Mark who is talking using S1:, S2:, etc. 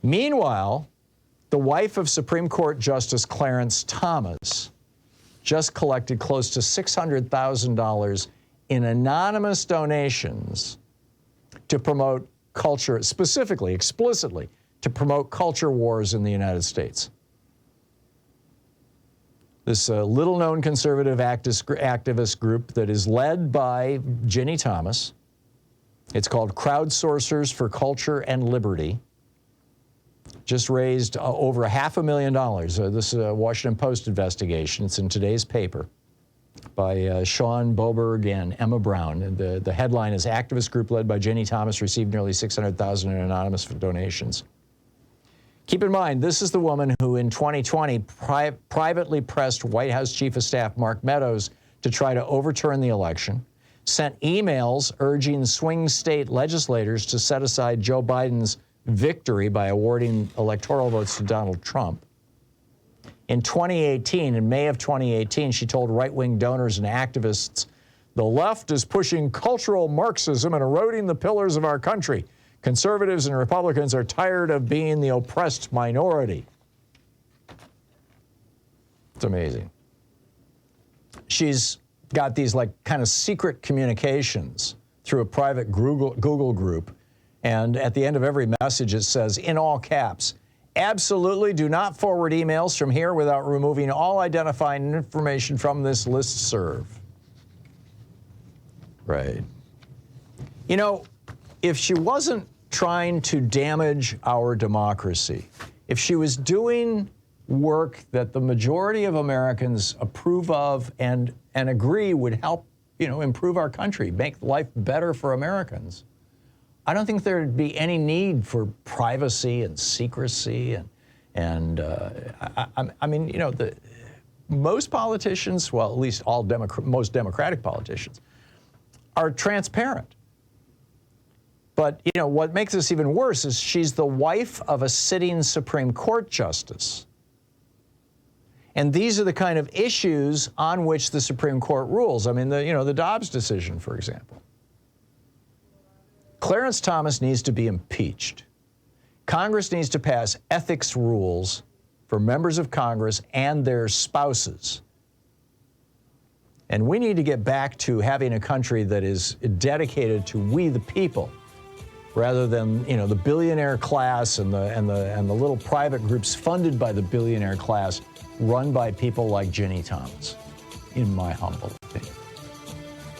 S1: Meanwhile, the wife of Supreme Court Justice Clarence Thomas just collected close to $600,000 in anonymous donations to promote culture, specifically, explicitly, to promote culture wars in the United States. This little-known conservative activist group that is led by Ginny Thomas. It's called Crowdsourcers for Culture and Liberty. Just raised over $500,000. This is a Washington Post investigation. It's in today's paper by Sean Boberg and Emma Brown. And the headline is Activist Group Led by Ginny Thomas Received Nearly $600,000 in anonymous donations. Keep in mind, this is the woman who in 2020 privately pressed White House Chief of Staff Mark Meadows to try to overturn the election, sent emails urging swing state legislators to set aside Joe Biden's victory by awarding electoral votes to Donald Trump. In 2018, in May of 2018, she told right-wing donors and activists, "The left is pushing cultural Marxism and eroding the pillars of our country. Conservatives and Republicans are tired of being the oppressed minority." It's amazing. She's got these like kind of secret communications through a private Google group. And at the end of every message, it says, in all caps, "Absolutely do not forward emails from here without removing all identifying information from this listserv." Right. You know, if she wasn't trying to damage our democracy, if she was doing work that the majority of Americans approve of and agree would help, improve our country, make life better for Americans, I don't think there'd be any need for privacy and secrecy most politicians, well, at least most Democratic politicians, are transparent. But, what makes this even worse is she's the wife of a sitting Supreme Court justice. And these are the kind of issues on which the Supreme Court rules. I mean, the Dobbs decision, for example. Clarence Thomas needs to be impeached. Congress needs to pass ethics rules for members of Congress and their spouses. And we need to get back to having a country that is dedicated to we the people, rather than the billionaire class and the little private groups funded by the billionaire class, run by people like Ginny Thomas, in my humble